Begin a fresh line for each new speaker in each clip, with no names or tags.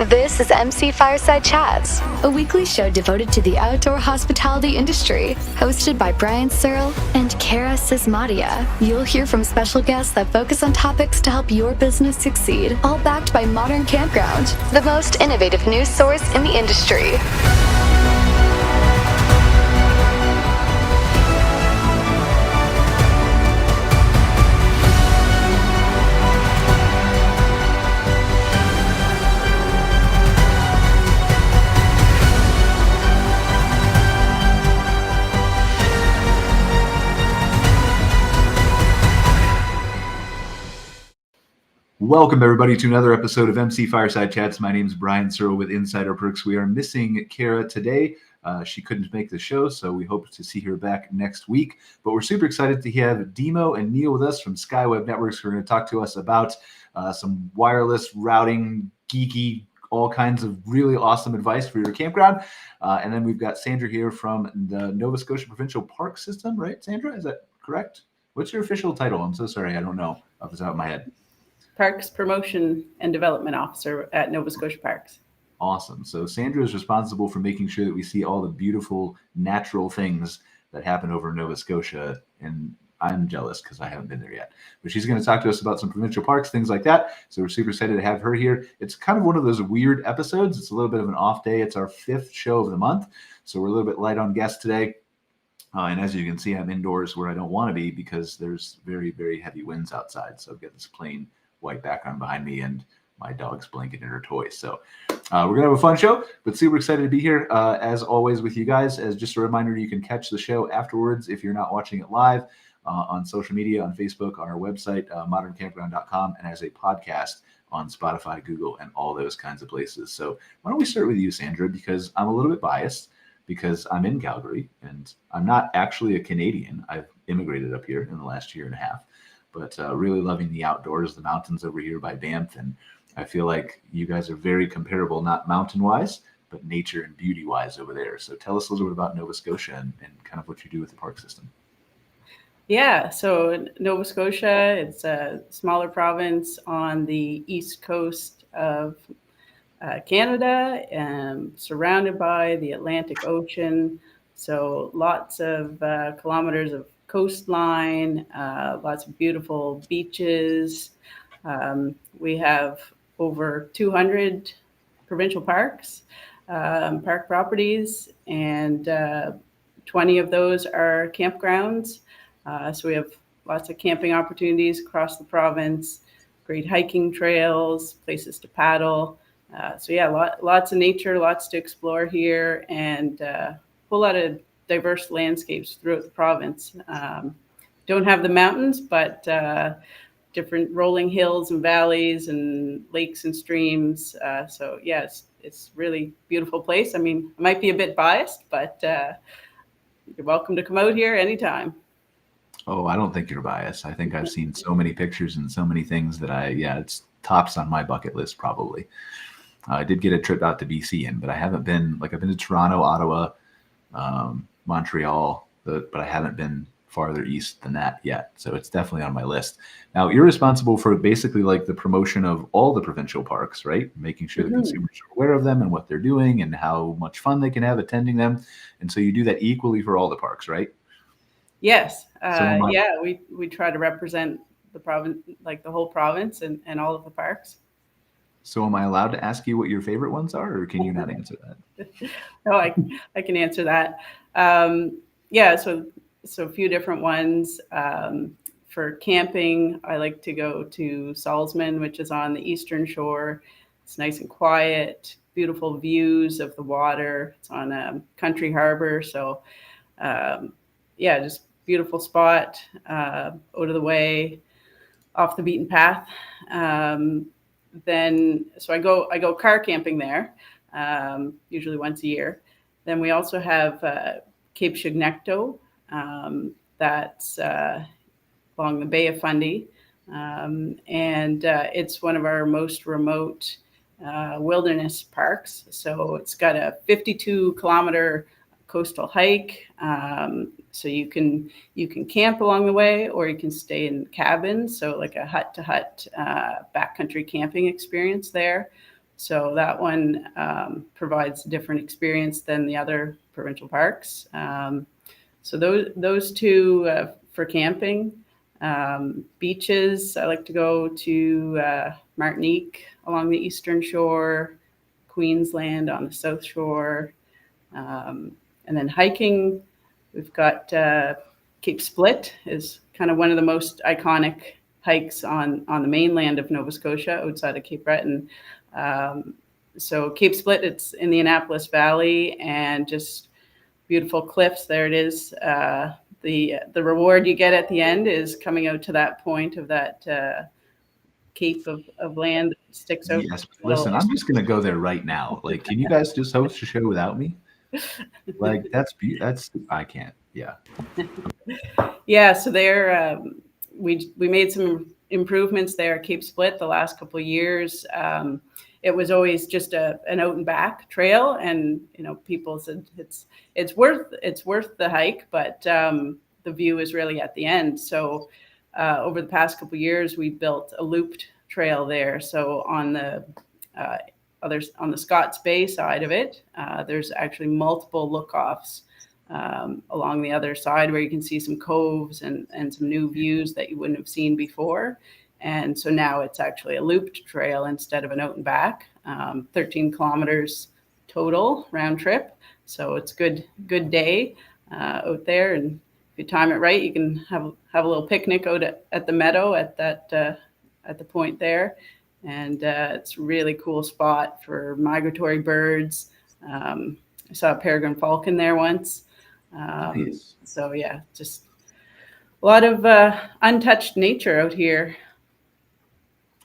This is MC Fireside Chats, a weekly show devoted to the outdoor hospitality industry, hosted by Brian Searl and Cara Csizmadia. You'll hear from special guests that focus on topics to help your business succeed, all backed by Modern Campground, the most innovative news source in the industry.
Welcome, everybody, to another episode of MC Fireside Chats. My name is Brian Searl with Insider Perks. We are missing Cara today. She couldn't make the show, so we hope to see her back next week. But we're super excited to have Demo and Neil with us from SkyWeb Networks, who are going to talk to us about some wireless routing, geeky, all kinds of really awesome advice for your campground. And then we've got Sandra here from the Nova Scotia Provincial Park System, right, Sandra? Is that correct? What's your official title? I'm so sorry, I don't know off the top of my head.
Parks Promotion and Development Officer at Nova Scotia Parks.
Awesome. So Sandra is responsible for making sure that we see all the beautiful natural things that happen over in Nova Scotia. And I'm jealous because I haven't been there yet. But she's going to talk to us about some provincial parks, things like that. So we're super excited to have her here. It's kind of one of those weird episodes. It's a little bit of an off day. It's our 5th show of the month. So we're a little bit light on guests today. And as you can see, I'm indoors where I don't want to be because there's very, very heavy winds outside. So I've got this plain white background behind me and my dog's blanket and her toys. So we're going to have a fun show, but super excited to be here as always with you guys. As just a reminder, you can catch the show afterwards if you're not watching it live on social media, on Facebook, on our website, moderncampground.com, and as a podcast on Spotify, Google, and all those kinds of places. So why don't we start with you, Sandra, because I'm a little bit biased because I'm in Calgary and I'm not actually a Canadian. I've immigrated up here in the last year and a half. But really loving the outdoors, the mountains over here by Banff. And I feel like you guys are very comparable, not mountain-wise, but nature and beauty-wise over there. So tell us a little bit about Nova Scotia and kind of what you do with the park system.
Yeah, so Nova Scotia, it's a smaller province on the east coast of Canada, surrounded by the Atlantic Ocean. So lots of kilometers of coastline, lots of beautiful beaches. We have over 200 provincial parks, park properties, and 20 of those are campgrounds. So we have lots of camping opportunities across the province, great hiking trails, places to paddle. So yeah, lots of nature, lots to explore here, and a whole lot of diverse landscapes throughout the province. Don't have the mountains, but different rolling hills and valleys and lakes and streams. So yeah, it's really beautiful place. I mean, I might be a bit biased, but you're welcome to come out here anytime.
Oh, I don't think you're biased. I think I've seen so many pictures and so many things that it's tops on my bucket list probably. I did get a trip out to BC but I haven't been, I've been to Toronto, Ottawa, Montreal, but I haven't been farther east than that yet. So it's definitely on my list. Now, you're responsible for basically the promotion of all the provincial parks, right? Making sure the consumers are aware of them and what they're doing and how much fun they can have attending them. And so you do that equally for all the parks, right?
Yes. We try to represent the province, the whole province and all of the parks.
So am I allowed to ask you what your favorite ones are, or can you not answer that?
No, I can answer that. So a few different ones. For camping, I like to go to Salzman, which is on the eastern shore. It's nice and quiet, beautiful views of the water. It's on a country harbor. So just beautiful spot, out of the way, off the beaten path. So I go car camping there, usually once a year. Then we also have Cape Chignecto, that's along the Bay of Fundy, and it's one of our most remote wilderness parks. So it's got a 52-kilometer coastal hike. So you can camp along the way, or you can stay in cabins. So like a hut-to-hut backcountry camping experience there. So that one provides a different experience than the other provincial parks. So those two for camping. Beaches, I like to go to Martinique along the eastern shore, Queensland on the south shore. And then hiking, we've got Cape Split is kind of one of the most iconic hikes on the mainland of Nova Scotia outside of Cape Breton. So Cape Split, it's in the Annapolis Valley, and just beautiful cliffs. There it is. The reward you get at the end is coming out to that point of that cape of land that sticks out.
Yes, listen, I'm just gonna go there right now. Like, can you guys just host a show without me? Like, that's I can't. Yeah.
Yeah. So there, we made some improvements there at Cape Split the last couple of years. It was always just an out and back trail, and people said it's worth the hike, but the view is really at the end. So over the past couple of years, we built a looped trail there. So on the on the Scott's Bay side of it, there's actually multiple look-offs along the other side where you can see some coves and some new views that you wouldn't have seen before. And so now it's actually a looped trail instead of an out and back, 13 kilometers total round trip. So it's good day out there. And if you time it right, you can have a little picnic out at the meadow at the point there. And it's a really cool spot for migratory birds. I saw a peregrine falcon there once.
Nice.
So yeah, just a lot of untouched nature out here.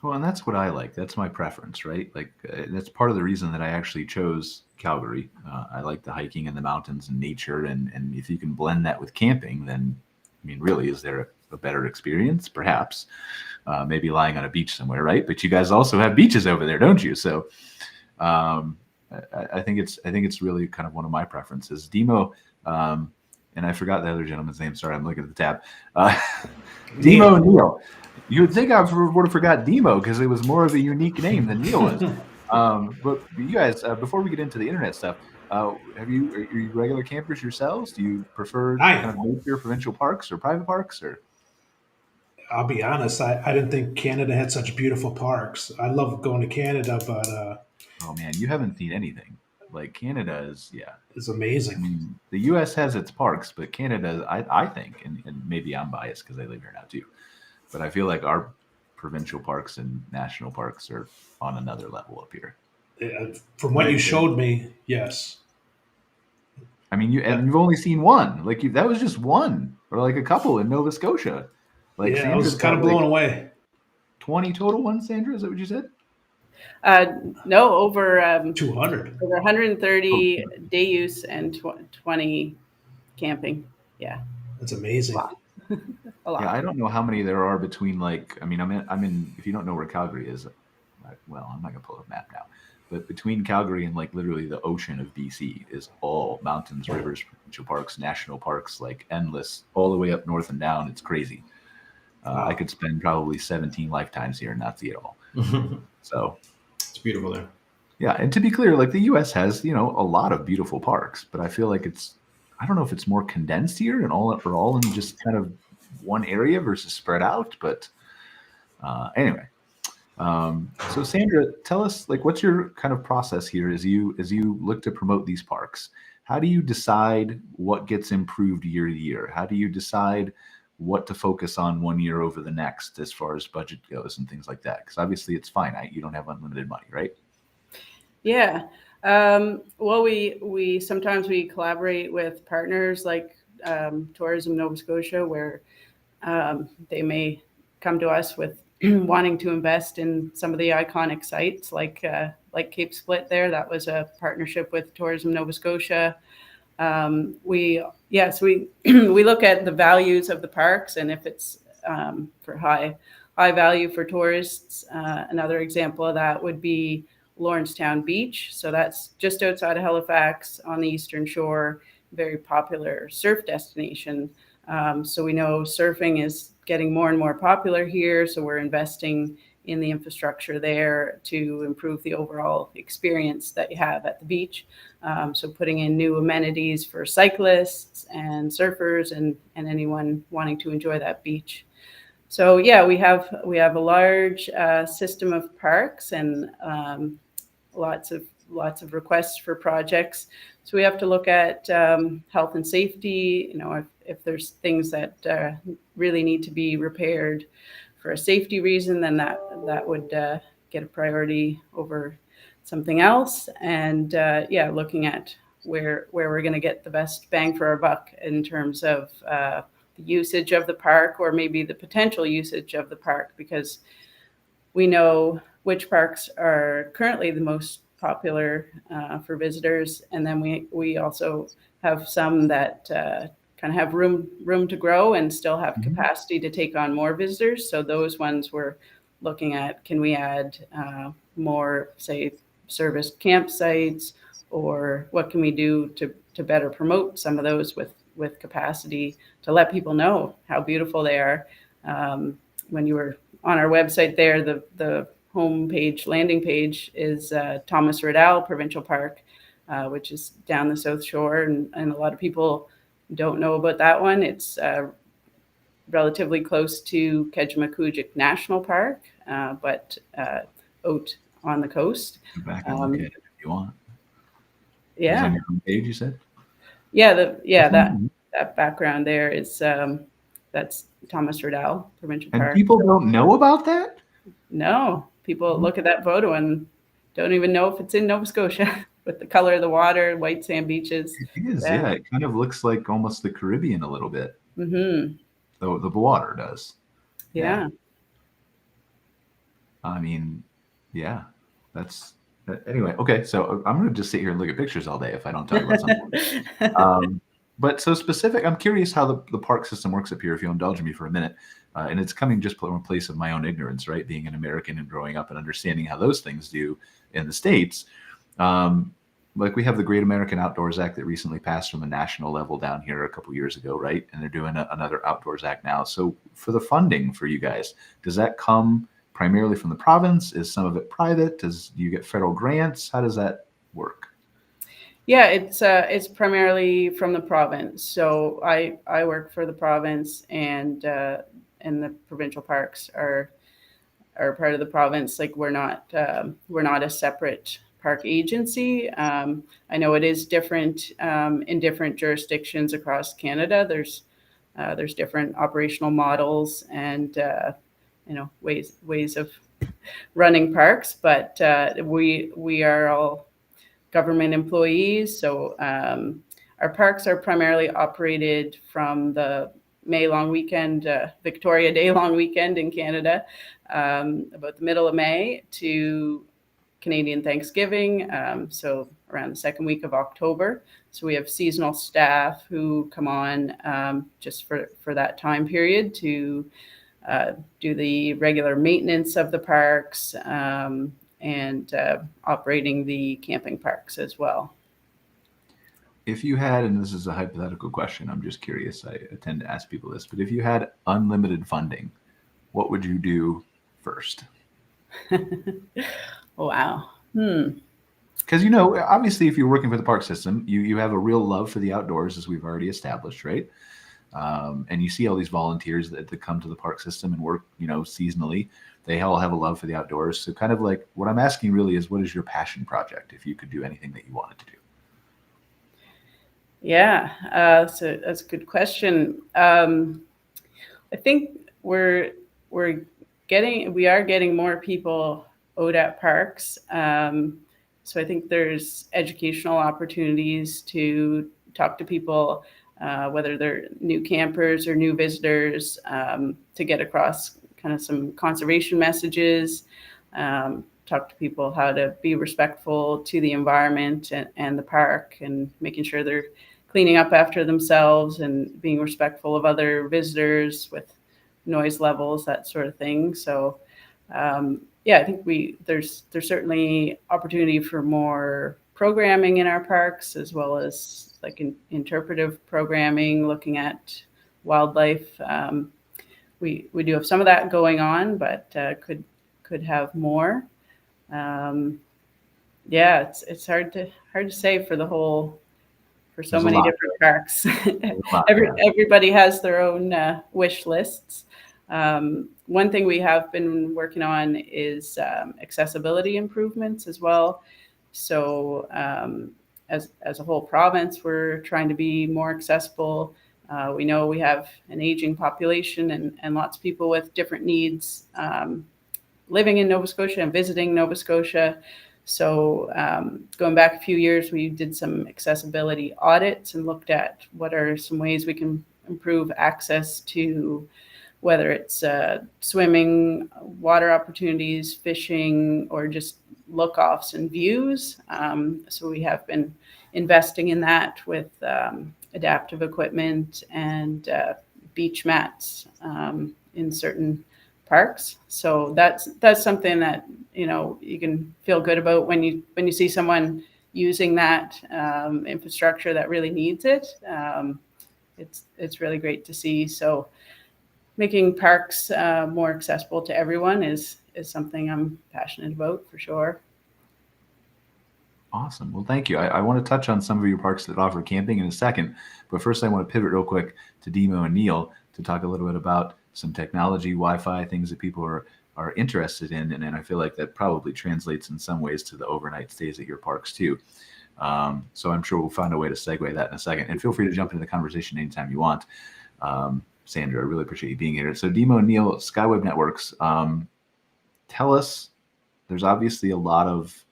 Well, and that's what I like. That's my preference, right? Like, that's part of the reason that I actually chose Calgary. I like the hiking and the mountains and nature, and if you can blend that with camping, then, I mean, really, is there a better experience? Perhaps, maybe lying on a beach somewhere, right? But you guys also have beaches over there, don't you? So, I think it's really kind of one of my preferences. Demo, and I forgot the other gentleman's name. Sorry, I'm looking at the tab. Demo Neil. You would think I would have forgot Demo because it was more of a unique name than Neil was. But you guys, before we get into the internet stuff, are you regular campers yourselves? Do you prefer kind of nature, provincial parks, or private parks? Or
I'll be honest, I didn't think Canada had such beautiful parks. I love going to Canada, but
oh man, you haven't seen anything. Like, Canada is,
it's amazing.
I mean, the U.S. has its parks, but Canada, I think, and maybe I'm biased because I live here now too, but I feel like our provincial parks and national parks are on another level up here.
From what you showed me, yes.
I mean, you've only seen one. Like, that was just one, or like a couple in Nova Scotia. Like,
yeah, I was kind of blown away.
20 total ones, Sandra? Is that what you said?
No, over
200.
Over 130 day use and 20 camping. Yeah,
that's amazing.
A lot.
Yeah, I don't know how many there are between, like, I mean, I'm in. If you don't know where Calgary is, well, I'm not gonna pull up a map now. But between Calgary and, like, literally the ocean of BC is all mountains, rivers, provincial parks, national parks, like, endless, all the way up north and down. It's crazy. I could spend probably 17 lifetimes here and not see it all. So
it's beautiful there.
Yeah, and to be clear, like, the U.S. has, a lot of beautiful parks, but I feel like I don't know if it's more condensed here and all in just kind of one area versus spread out. But anyway, so Sandra, tell us, like, what's your kind of process here as you look to promote these parks? How do you decide what gets improved year to year? How do you decide what to focus on one year over the next as far as budget goes and things like that? Because obviously it's finite. You don't have unlimited money, right?
Yeah. Well, we sometimes we collaborate with partners like Tourism Nova Scotia, where they may come to us with wanting to invest in some of the iconic sites like Cape Split there. That was a partnership with Tourism Nova Scotia. We look at the values of the parks, and if it's for high value for tourists. Another example of that would be Lawrencetown Beach. So that's just outside of Halifax on the eastern shore, very popular surf destination. So we know surfing is getting more and more popular here. So we're investing in the infrastructure there to improve the overall experience that you have at the beach. So putting in new amenities for cyclists and surfers and anyone wanting to enjoy that beach. So yeah, we have a large system of parks and lots of requests for projects. So we have to look at health and safety. You know, if there's things that really need to be repaired for a safety reason, then that would get a priority over something else. And yeah, looking at where we're going to get the best bang for our buck in terms of the usage of the park, or maybe the potential usage of the park, because we know which parks are currently the most popular for visitors, and then we also have some that kind of have room to grow and still have capacity to take on more visitors. So those ones we're looking at, can we add more, say, serviced campsites, or what can we do to better promote some of those with capacity to let people know how beautiful they are. When you were on our website there, the homepage, landing page is Thomas Riddell Provincial Park, which is down the South Shore, and a lot of people don't know about that one. It's relatively close to Csizmadia National Park, but out on the coast.
Go back and look at it if you want.
Yeah.
It's on your homepage, you said?
Yeah, that background there is that's Thomas Riddell Provincial Park.
And people don't know about that?
No, people look at that photo and don't even know if it's in Nova Scotia with the color of the water, white sand beaches.
It is, yeah. It kind of looks like almost the Caribbean a little bit.
Mm-hmm.
The water does.
Yeah.
I mean, yeah, that's anyway. Okay, so I'm going to just sit here and look at pictures all day if I don't talk about something. But so specific, I'm curious how the park system works up here, if you'll indulge me for a minute. And it's coming just from a place of my own ignorance, right? Being an American and growing up and understanding how those things do in the States. Like we have the Great American Outdoors Act that recently passed from a national level down here a couple years ago, right? And they're doing another Outdoors Act now. So for the funding for you guys, does that come primarily from the province? Is some of it private? Do you get federal grants? How does that work?
Yeah, it's primarily from the province. So I work for the province, and the provincial parks are part of the province. Like we're not a separate park agency. I know it is different in different jurisdictions across Canada. There's different operational models and ways of running parks, but we are all government employees. So our parks are primarily operated from the May long weekend, Victoria Day long weekend in Canada, about the middle of May to Canadian Thanksgiving, so around the second week of October. So we have seasonal staff who come on just for that time period to do the regular maintenance of the parks and operating the camping parks as well.
If you had, and this is a hypothetical question, I'm just curious, I tend to ask people this, but if you had unlimited funding, what would you do first?
Wow.
Because, obviously, if you're working for the park system, you have a real love for the outdoors, as we've already established, right? And you see all these volunteers that come to the park system and work, seasonally. They all have a love for the outdoors. So kind of like what I'm asking really is, what is your passion project if you could do anything that you wanted to do?
Yeah, so that's a good question. I think we are getting more people out at parks. So I think there's educational opportunities to talk to people, whether they're new campers or new visitors, to get across kind of some conservation messages, talk to people how to be respectful to the environment and the park, and making sure they're cleaning up after themselves and being respectful of other visitors with noise levels, that sort of thing. So I think there's certainly opportunity for more programming in our parks, as well as like interpretive programming, looking at wildlife. We do have some of that going on, but could could have more. Yeah, it's hard to say for so
There's a
many
lot.
different parks.
There's a lot, yeah.
Everybody has their own wish lists. One thing we have been working on is accessibility improvements as well. So as a whole province, we're trying to be more accessible. We know we have an aging population and lots of people with different needs living in Nova Scotia and visiting Nova Scotia. So going back a few years, we did some accessibility audits and looked at what are some ways we can improve access to, whether it's swimming, water opportunities, fishing, or just look-offs and views. So we have been investing in that with adaptive equipment and beach mats in certain parks. So that's something that, you know, you can feel good about when you see someone using that infrastructure that really needs it. It's really great to see. So making parks more accessible to everyone is something I'm passionate about for sure.
Awesome. Well, thank you. I want to touch on some of your parks that offer camping in a second, but first I want to pivot real quick to Demo and Neil to talk a little bit about some technology, Wi-Fi, things that people are interested in, and I feel like that probably translates in some ways to the overnight stays at your parks too. So I'm sure we'll find a way to segue that in a second, and feel free to jump into the conversation anytime you want. Sandra, I really appreciate you being here. So Demo and Neil, SkyWeb Networks, tell us, there's obviously a lot of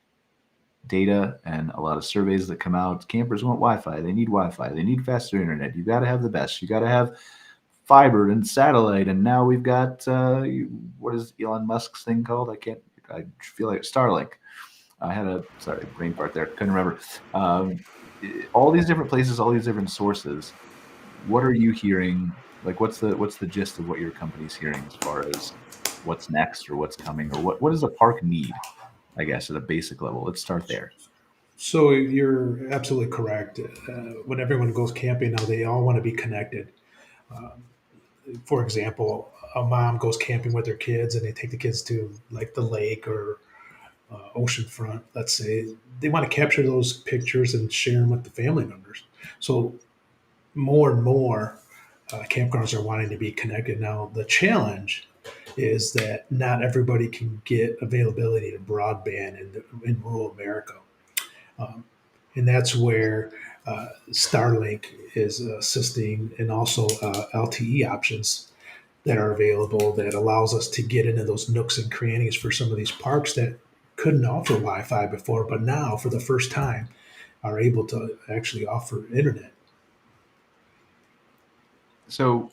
data and a lot of surveys that come out. Campers want Wi-Fi. They need Wi-Fi. They need faster internet. You got to have the best. You got to have fiber and satellite. And now we've got, what is Elon Musk's thing called? I feel like Starlink. I had brain fart there. Couldn't remember. All these different places, all these different sources. What are you hearing? Like, what's the gist of what your company's hearing as far as what's next or what's coming, or what does a park need, I guess, at a basic level? Let's start there.
So you're absolutely correct. When everyone goes camping now, they all want to be connected. For example, a mom goes camping with their kids and they take the kids to like the lake or oceanfront, let's say. They want to capture those pictures and share them with the family members. So more and more campgrounds are wanting to be connected. Now, the challenge is that not everybody can get availability to broadband in rural America. And that's where Starlink is assisting, and also LTE options that are available that allows us to get into those nooks and crannies for some of these parks that couldn't offer Wi-Fi before, but now for the first time are able to actually offer internet.
So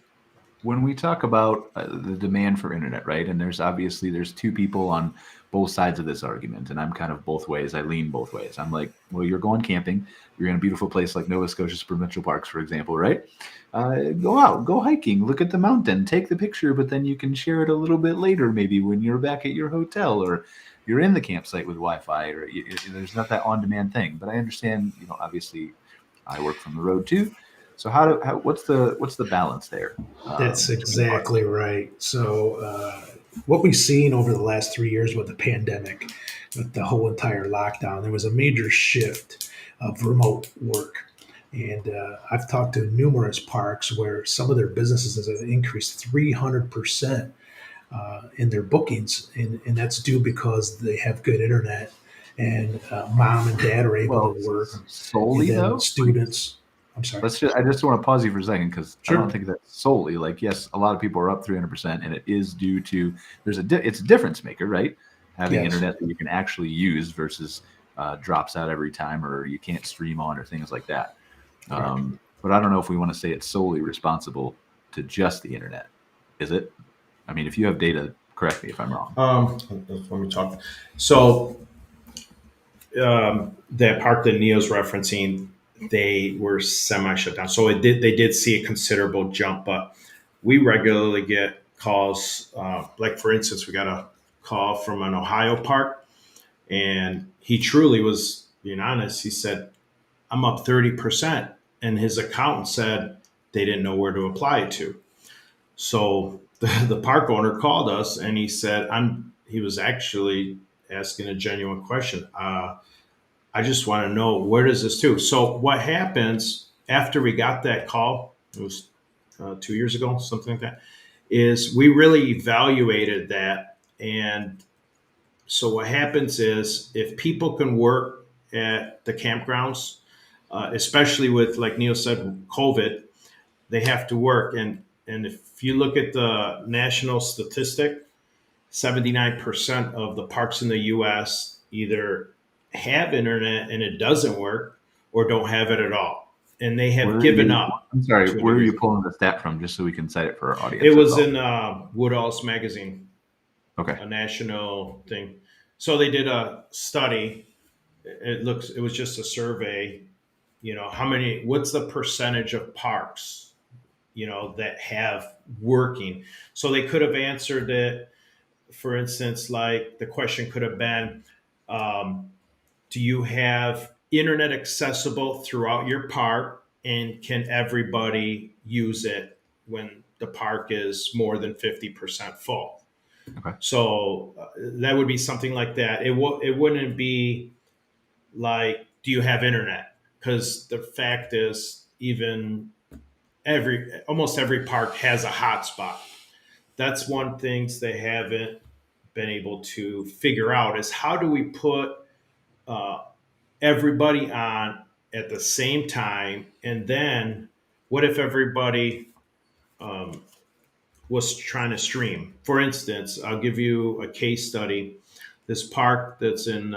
when we talk about the demand for internet, right, and there's two people on both sides of this argument, and I'm kind of both ways. I lean both ways. I'm like, well, you're going camping. You're in a beautiful place like Nova Scotia's provincial parks, for example, right? Go out, go hiking, look at the mountain, take the picture, but then you can share it a little bit later, maybe when you're back at your hotel or you're in the campsite with Wi-Fi, or there's not that on-demand thing. But I understand, obviously, I work from the road too. So what's the balance there?
That's exactly right. So what we've seen over the last 3 years with the pandemic, with the whole entire lockdown, there was a major shift of remote work. And I've talked to numerous parks where some of their businesses have increased 300% in their bookings. And that's due because they have good internet and mom and dad are able to work.
Solely, though?
Students. I'm sorry.
I just want to pause you for a second, because
Sure.
I don't think that's solely, like, yes, a lot of people are up 300%, and it is due to it's a difference maker, right? Having internet that you can actually use versus drops out every time, or you can't stream on, or things like that. But I don't know if we want to say it's solely responsible to just the internet. Is it? I mean, if you have data, correct me if I'm wrong.
Let me talk. So that park that Neil's referencing, they were semi-shut down. So they did see a considerable jump, but we regularly get calls. Like, for instance, we got a call from an Ohio park, and he truly was being honest. He said, I'm up 30%. And his accountant said they didn't know where to apply it to. So the park owner called us and he said, he was actually asking a genuine question. I just want to know, where does this to? So what happens after we got that call, it was 2 years ago, something like that, is we really evaluated that. And so what happens is, if people can work at the campgrounds, especially with, like Neil said, COVID, they have to work. And if you look at the national statistic, 79% of the parks in the U.S. either have internet and it doesn't work, or don't have it at all. And they have given up.
I'm sorry, where are you pulling the stat from, just so we can cite it for our audience?
It was in Woodall's magazine.
Okay.
A national thing. So they did a study. It was just a survey, what's the percentage of parks, that have working. So they could have answered it. For instance, like the question could have been, do you have internet accessible throughout your park, and can everybody use it when the park is more than 50% full?
Okay.
So that would be something like that. It wouldn't be like, do you have internet? Because the fact is, almost every park has a hotspot. That's one thing they haven't been able to figure out, is how do we put everybody on at the same time, and then what if everybody was trying to stream? For instance, I'll give you a case study. This park that's in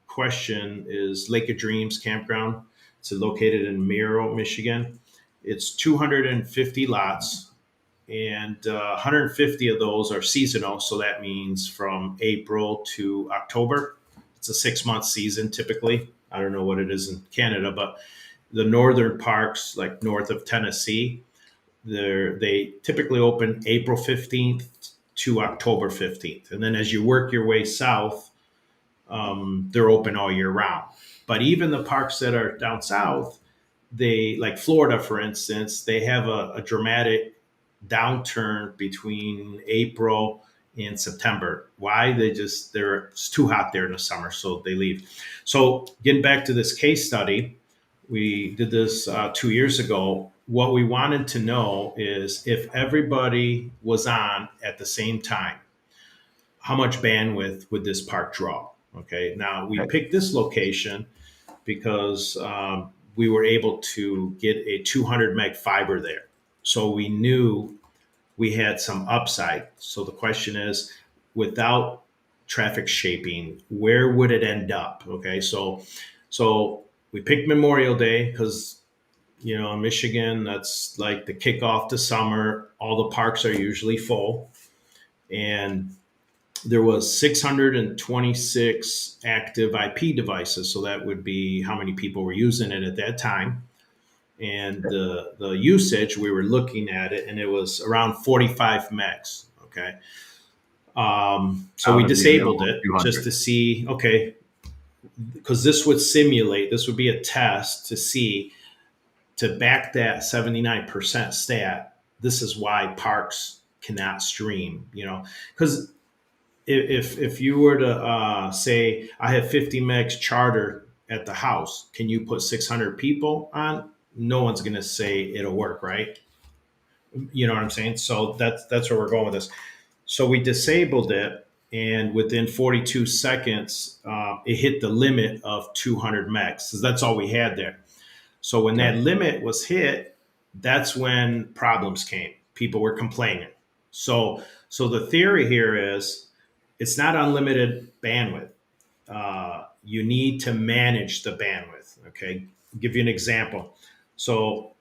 question is Lake of Dreams Campground. It's located in Miro, Michigan. It's 250 lots, and 150 of those are seasonal. So that means from April to October. It's a 6-month season typically. I don't know what it is in Canada, but the northern parks, like north of Tennessee, they typically open April 15th to October 15th. And then as you work your way south, they're open all year round. But even the parks that are down south, like Florida, for instance, they have a dramatic downturn between April and September. Why? It's too hot there in the summer, so they leave. So getting back to this case study, we did this 2 years ago. What we wanted to know is, if everybody was on at the same time, how much bandwidth would this park draw? Okay. Now we picked this location because we were able to get a 200 meg fiber there. So we knew we had some upside. So the question is, without traffic shaping, where would it end up? Okay. So we picked Memorial Day because, in Michigan, that's like the kickoff to summer. All the parks are usually full. And there was 626 active IP devices. So that would be how many people were using it at that time. And the usage, we were looking at it, and it was around 45 megs. Okay. So we disabled it just to see, okay, because this would be a test to see, to back that 79% stat. This is why parks cannot stream, because if you were to say, I have 50 megs charter at the house, can you put 600 people on? No one's going to say it'll work, right? You know what I'm saying? So that's where we're going with this. So we disabled it, and within 42 seconds, it hit the limit of 200 megs. So that's all we had there. So when that limit was hit, that's when problems came. People were complaining. So the theory here is, it's not unlimited bandwidth. You need to manage the bandwidth. Okay. I'll give you an example. So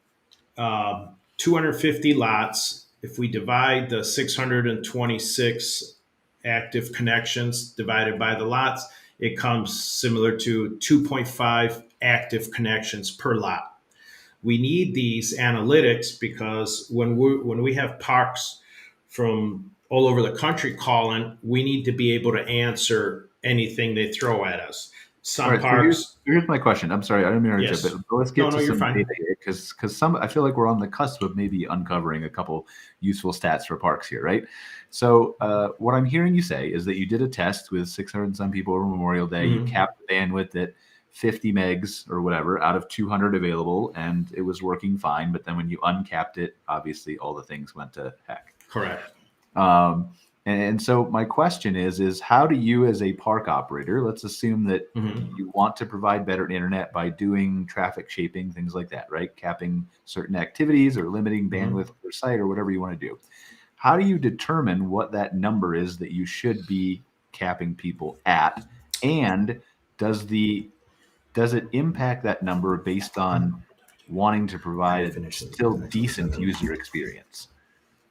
250 lots, if we divide the 626 active connections divided by the lots, it comes similar to 2.5 active connections per lot. We need these analytics because when we have parks from all over the country calling, we need to be able to answer anything they throw at us. some
All right, so
parks.
here's my question. I'm sorry, I don't mean to
Yes.
interrupt, but let's get
No,
to
you're
some
fine.
data here because I feel like we're on the cusp of maybe uncovering a couple useful stats for parks here, right? So what I'm hearing you say is that you did a test with 600 and some people over Memorial Day. You capped the bandwidth at 50 megs or whatever out of 200 available, and it was working fine. But then when you uncapped it, obviously all the things went to heck.
Correct.
And so my question is how do you as a park operator, let's assume that you want to provide better internet by doing traffic shaping, things like that, right? Capping certain activities or limiting bandwidth per site or whatever you want to do. How do you determine what that number is that you should be capping people at? And does it impact that number based on wanting to provide a still decent user experience?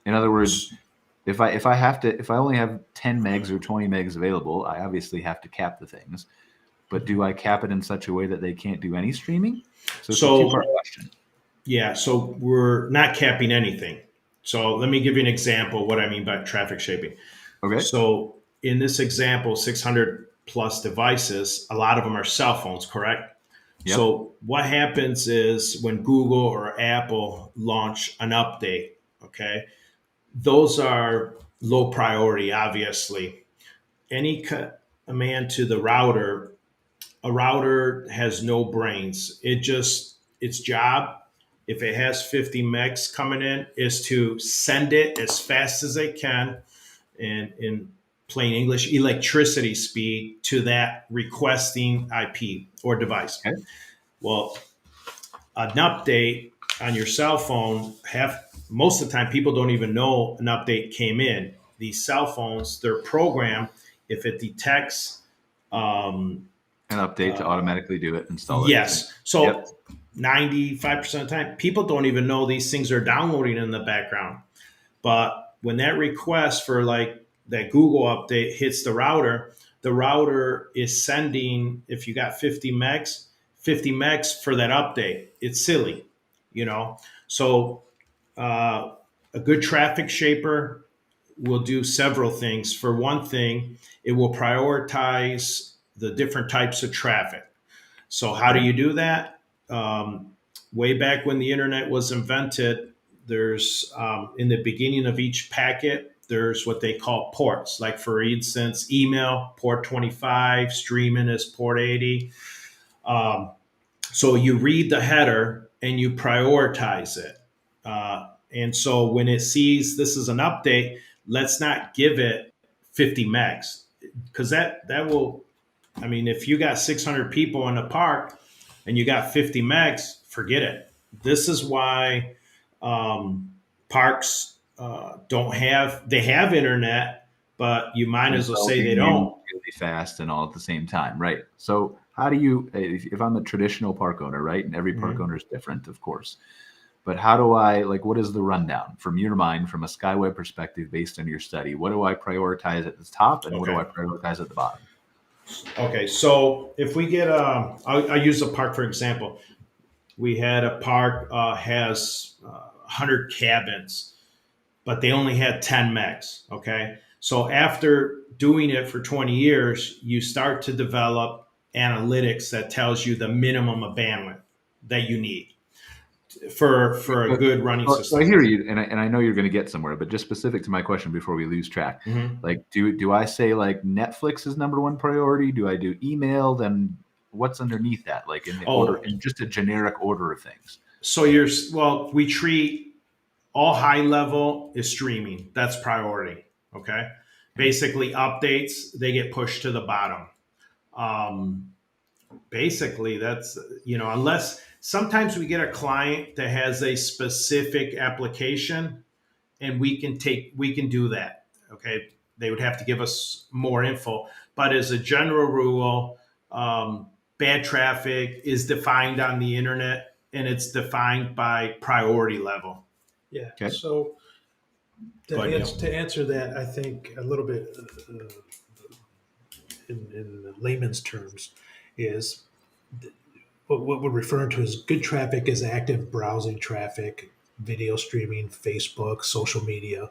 In other words, if I only have 10 megs or 20 megs available, I obviously have to cap the things. But do I cap it in such a way that they can't do any streaming? So it's a two-part question.
Yeah, so we're not capping anything. So let me give you an example of what I mean by traffic shaping.
Okay.
So in this example, 600 plus devices, a lot of them are cell phones, correct?
Yep.
So what happens is when Google or Apple launch an update, okay, those are low priority, obviously. Any command to the router, a router has no brains. Its job, if it has 50 megs coming in, is to send it as fast as it can, and in plain English, electricity speed to that requesting IP or device.
Okay.
Well, an update on your cell phone, most of the time people don't even know an update came in. These cell phones, they're programmed, if it detects
an update to automatically do it, install it.
Yes. So 95% of the time, people don't even know these things are downloading in the background. But when that request for like that Google update hits the router is sending, if you got 50 megs for that update. It's silly, you know? So a good traffic shaper will do several things. For one thing, it will prioritize the different types of traffic. So how do you do that? Way back when the internet was invented, there's in the beginning of each packet, there's what they call ports. Like for instance, email, port 25, streaming is port 80. So you read the header and you prioritize it. And so when it sees this is an update, let's not give it 50 megs, because that will, I mean, if you got 600 people in a park and you got 50 megs, forget it. This is why parks they have internet, but you might as well say they don't.
Really fast and all at the same time, right? So how do you, if I'm a traditional park owner, right? And every park owner is different, of course. But how do I, like, what is the rundown from your mind, from a SkyWeb perspective, based on your study? What do I prioritize at the top and what do I prioritize at the bottom?
Okay, so if we get, I'll use a park for example. We had a park has 100 cabins, but they only had 10 megs. Okay, so after doing it for 20 years, you start to develop analytics that tells you the minimum of bandwidth that you need for a good running system.
So I hear you, and I know you're going to get somewhere, but just specific to my question before we lose track, like do I say like Netflix is number one priority? Do I do email? Then what's underneath that, like in the order, in just a generic order of things? So
we treat all high level is streaming. That's priority. Okay. Basically updates, they get pushed to the bottom. Basically that's, unless sometimes we get a client that has a specific application and we can do that. Okay. They would have to give us more info, but as a general rule, bad traffic is defined on the internet and it's defined by priority level.
Yeah.
Okay.
So to answer that, I think a little bit in layman's terms is what we're referring to as good traffic is active browsing traffic, video streaming, Facebook, social media.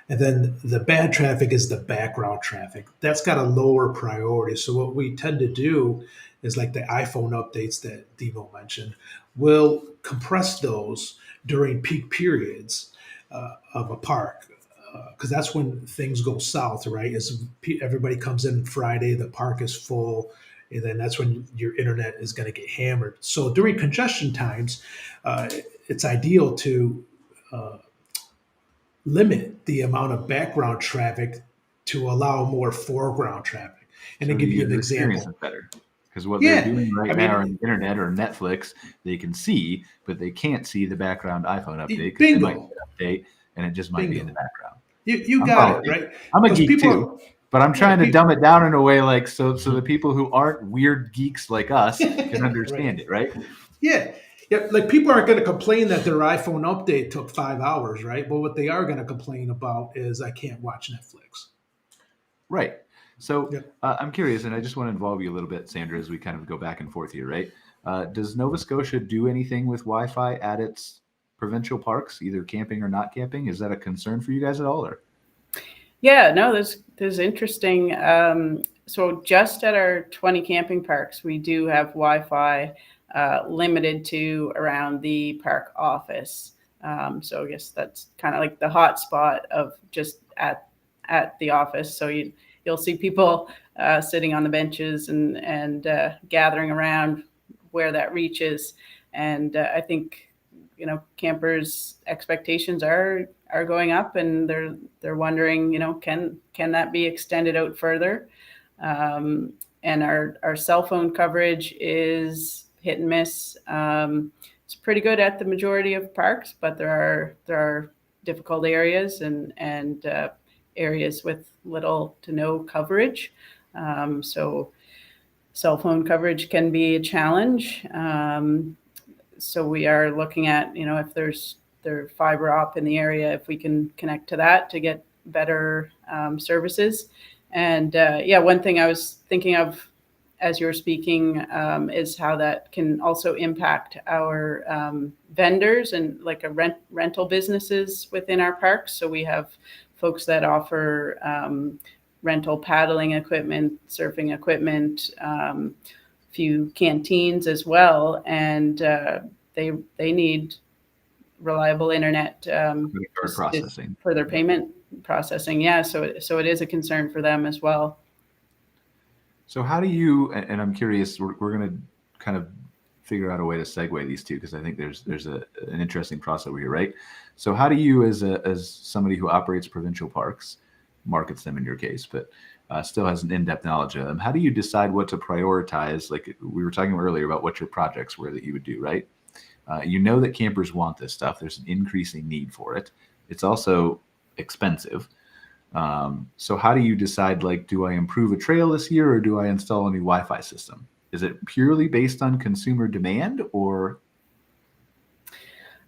And then the bad traffic is the background traffic. That's got a lower priority. So what we tend to do is like the iPhone updates that Demo mentioned, we'll compress those during peak periods of a park. Because that's when things go south, right? Everybody comes in Friday, the park is full, and then that's when your internet is going to get hammered. So during congestion times, it's ideal to limit the amount of background traffic to allow more foreground traffic. And to give you an example,
better. Because what
Yeah,
they're doing right
I mean-
now on the internet or Netflix, they can see, but they can't see the background iPhone update because they might
Bingo.
update and it just might be in
Bingo.
the background.
You
I'm
got
all-
it, right?
I'm a
'Cause
geek
people
too, but I'm trying to
people-
dumb it down in a way like so the people who aren't weird geeks like us can understand it, right?
Yeah. Yeah, like people aren't going to complain that their iPhone update took 5 hours, right? But what they are going to complain about is I can't watch Netflix.
Right. So
Yeah.
I'm curious, and I just want to involve you a little bit, Sandra, as we kind of go back and forth here, right? Does Nova Scotia do anything with Wi-Fi at its provincial parks, either camping or not camping? Is that a concern for you guys at all? Or
Yeah, no, there's interesting. So just at our 20 camping parks, we do have Wi-Fi limited to around the park office. So I guess that's kind of like the hot spot of just at the office. So you'll see people sitting on the benches and gathering around where that reaches. And I think campers' expectations are going up, and they're wondering, can that be extended out further? And our cell phone coverage is hit and miss. It's pretty good at the majority of parks, but there are difficult areas and areas with little to no coverage. So cell phone coverage can be a challenge. So we are looking at, if there's fiber op in the area, if we can connect to that to get better services. And one thing I was thinking of as you were speaking is how that can also impact our vendors and like rental businesses within our parks. So we have folks that offer rental paddling equipment, surfing equipment, few canteens as well, and they need reliable internet
processing
for their payment processing. Yeah, so it is a concern for them as well.
So how do you? And I'm curious. We're going to kind of figure out a way to segue these two because I think there's an interesting crossover here, right? So how do you, as somebody who operates provincial parks, markets them in your case, but still has an in-depth knowledge of them, how do you decide what to prioritize? Like we were talking earlier about what your projects were that you would do, right? You know that campers want this stuff. There's an increasing need for it. It's also expensive. So how do you decide, like, do I improve a trail this year or do I install a new Wi-Fi system? Is it purely based on consumer demand or?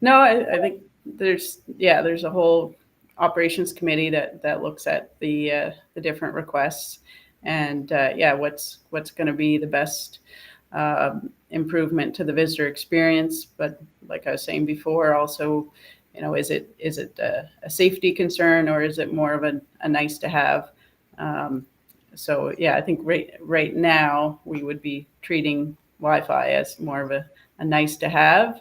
No, I think there's a whole operations committee that looks at the different requests and what's going to be the best improvement to the visitor experience. But like I was saying before, also, is it a safety concern or is it more of a nice to have? So I think right now we would be treating Wi-Fi as more of a nice to have.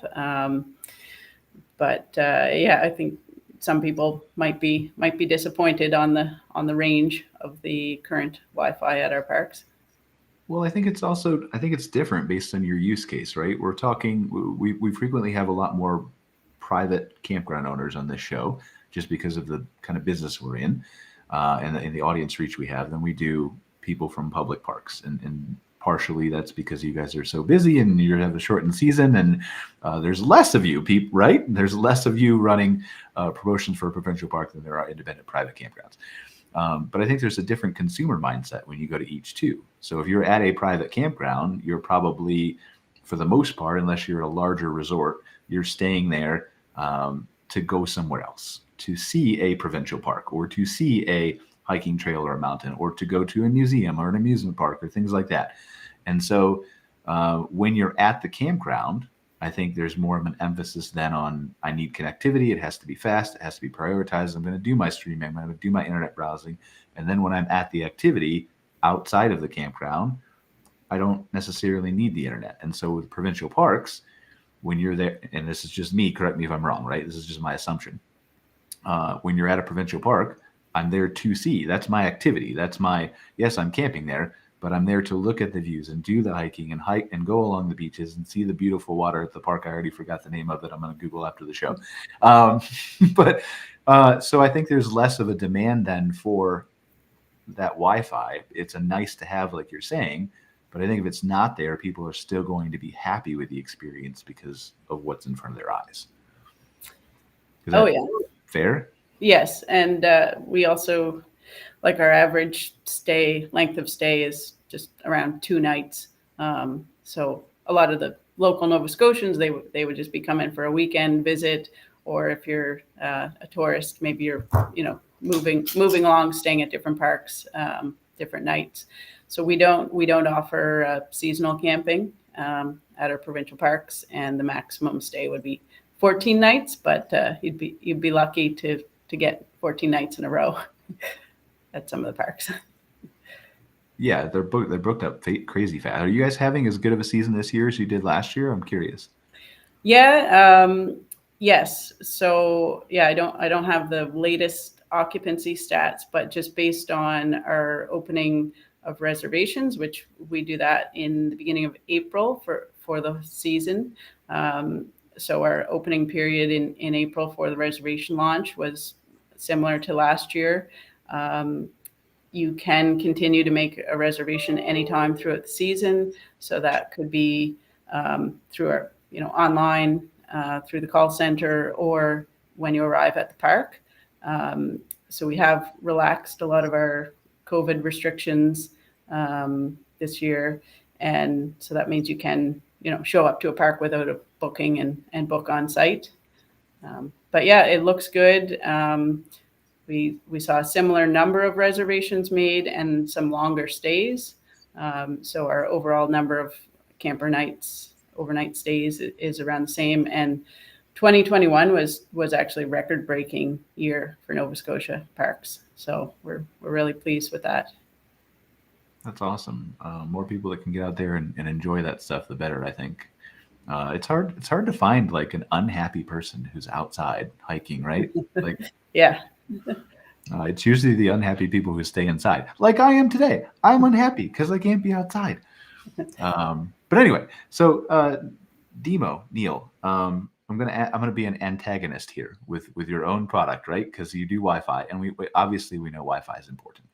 But I think some people might be disappointed on the range of the current Wi-Fi at our parks.
Well, I think it's different based on your use case, right? We're talking, we frequently have a lot more private campground owners on this show just because of the kind of business we're in and the audience reach we have than we do people from public parks. And partially that's because you guys are so busy and you have a shortened season and there's less of you, right? There's less of you running promotions for a provincial park than there are independent private campgrounds. But I think there's a different consumer mindset when you go to each too. So if you're at a private campground, you're probably, for the most part, unless you're at a larger resort, you're staying there to go somewhere else, to see a provincial park or to see a hiking trail or a mountain or to go to a museum or an amusement park or things like that. And so when you're at the campground, I think there's more of an emphasis then on I need connectivity. It has to be fast. It has to be prioritized. I'm going to do my streaming. I'm going to do my internet browsing. And then when I'm at the activity outside of the campground, I don't necessarily need the internet. And so with provincial parks, when you're there, and this is just me, correct me if I'm wrong, right? This is just my assumption. When you're at a provincial park, I'm there to see. That's my activity. That's my, yes, I'm camping there, but I'm there to look at the views and do the hiking and hike and go along the beaches and see the beautiful water at the park. I already forgot the name of it. I'm going to Google after the show. So I think there's less of a demand then for that Wi-Fi. It's a nice to have, like you're saying, but I think if it's not there, people are still going to be happy with the experience because of what's in front of their eyes. Is that fair?
Yes. And we also, like, our average length of stay is just around 2 nights. So a lot of the local Nova Scotians, they would just be coming for a weekend visit, or if you're a tourist, maybe you're, moving along, staying at different parks, different nights. So we don't offer seasonal camping at our provincial parks, and the maximum stay would be 14 nights, but you'd be lucky to get 14 nights in a row at some of the parks.
Yeah, they're booked up crazy fast. Are you guys having as good of a season this year as you did last year? I'm curious.
Yeah. Yes. So yeah, I don't have the latest occupancy stats, but just based on our opening of reservations, which we do that in the beginning of April for the season. So our opening period in April for the reservation launch was similar to last year. You can continue to make a reservation anytime throughout the season. So that could be through our, online, through the call center, or when you arrive at the park. So we have relaxed a lot of our COVID restrictions this year. And so that means you can, show up to a park without a booking and book on site. But yeah, it looks good. We saw a similar number of reservations made and some longer stays. So our overall number of camper nights, overnight stays is around the same. And 2021 was actually a record-breaking year for Nova Scotia parks. So we're really pleased with that.
That's awesome. More people that can get out there and enjoy that stuff, the better, I think. It's hard to find like an unhappy person who's outside hiking, right? Like,
yeah.
It's usually the unhappy people who stay inside, like I am today. I'm unhappy because I can't be outside. But anyway, so Neil, I'm gonna be an antagonist here with your own product, right? Because you do Wi-Fi, and we obviously know Wi-Fi is important.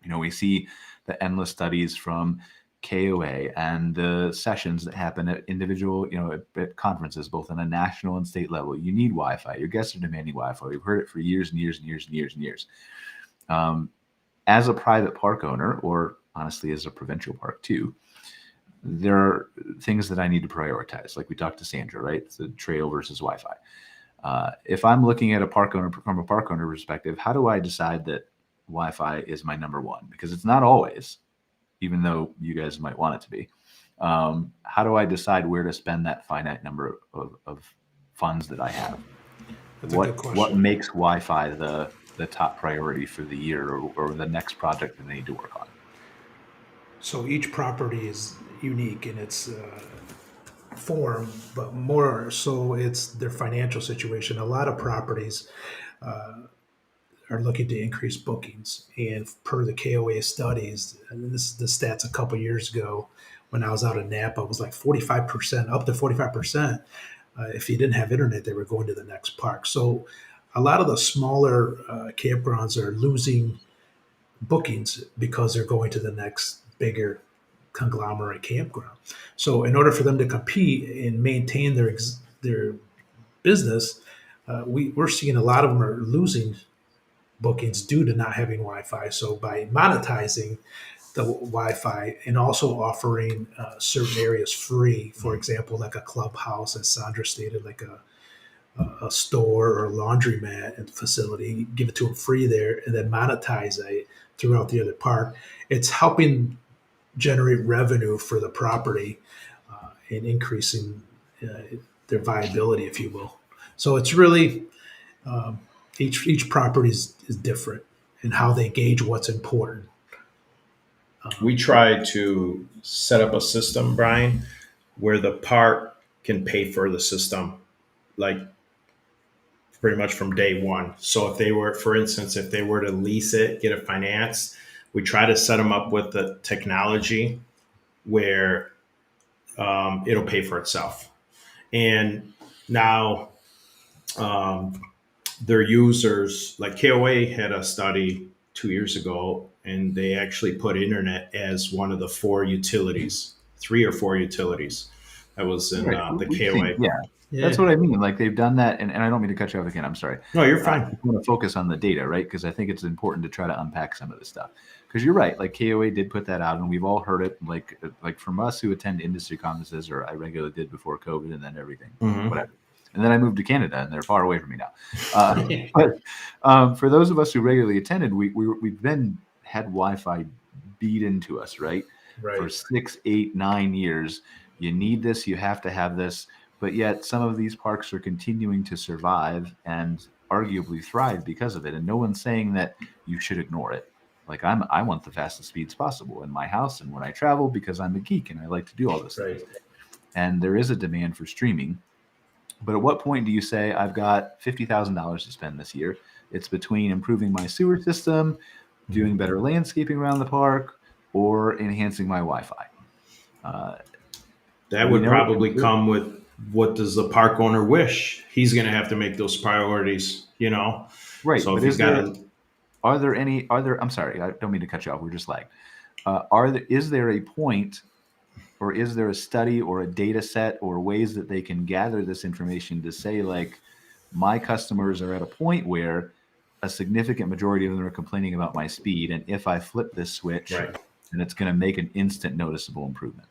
We see the endless studies from KOA and the sessions that happen at individual, at conferences, both on a national and state level. You need Wi-Fi. Your guests are demanding Wi-Fi. We've heard it for years and years and years and years and years. As a private park owner, or honestly, as a provincial park too, there are things that I need to prioritize. Like we talked to Sandra, right? It's the trail versus Wi-Fi. If I'm looking at a park owner from a park owner perspective, how do I decide that Wi-Fi is my number one? Because it's not always, even though you guys might want it to be. How do I decide where to spend that finite number of funds that I have?
That's a good question.
What makes Wi-Fi the top priority for the year or the next project that I need to work on?
So each property is unique in its form, but more so it's their financial situation. A lot of properties are looking to increase bookings, and per the KOA studies, and this is the stats a couple years ago when I was out in Napa, it was like 45%, up to 45%. If you didn't have internet, they were going to the next park. So a lot of the smaller campgrounds are losing bookings because they're going to the next bigger conglomerate campground. So in order for them to compete and maintain their business, we're seeing a lot of them are losing bookings due to not having Wi-Fi. So by monetizing the Wi-Fi and also offering certain areas free, for example, like a clubhouse, as Sandra stated, like a store or a laundromat and facility, give it to them free there, and then monetize it throughout the other park. It's helping generate revenue for the property and increasing their viability, if you will. So it's really each property is different in how they gauge what's important.
We try to set up a system, Brian, where the park can pay for the system, like pretty much from day one. So if they were, for instance, if they were to lease it, get it financed, we try to set them up with the technology where it'll pay for itself. And now their users, like KOA had a study 2 years ago, and they actually put internet as one of the 4 utilities, 3 or 4 utilities. That was in the KOA.
Yeah, that's what I mean. Like they've done that, and I don't mean to cut you off again. I'm sorry.
No, you're fine.
I want to focus on the data, right? Because I think it's important to try to unpack some of this stuff. Because you're right. Like KOA did put that out, and we've all heard it. Like from us who attend industry conferences, or I regularly did before COVID, and then everything, whatever. And then I moved to Canada, and they're far away from me now. But for those of us who regularly attended, we've then had Wi-Fi beat into us, right? For 6, 8, 9 years. You need this. You have to have this. But yet some of these parks are continuing to survive and arguably thrive because of it. And no one's saying that you should ignore it. Like I want the fastest speeds possible in my house and when I travel because I'm a geek and I like to do all this stuff. And there is a demand for streaming. But at what point do you say, I've got $50,000 to spend this year? It's between improving my sewer system, doing better landscaping around the park, or enhancing my Wi-Fi.
That would probably come with, what does the park owner wish? He's going to have to make those priorities, Right. So if he's got I'm sorry, I don't mean to cut you off. We're just lagged. Is there a point, or is there a study or a data set or ways that they can gather this information to say, like, my customers are at a point where a significant majority of them are complaining about my speed, and if I flip this switch, then it's going to make an instant noticeable improvement?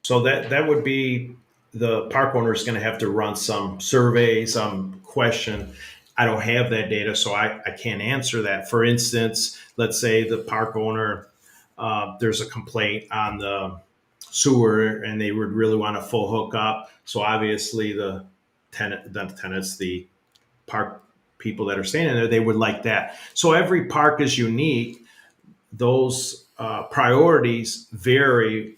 So that would be, the park owner is going to have to run some survey, some question. I don't have that data, so I can't answer that. For instance, let's say the park owner, there's a complaint on the sewer and they would really want a full hookup. So obviously the tenants, the park people that are staying in there, they would like that. So every park is unique. Those priorities vary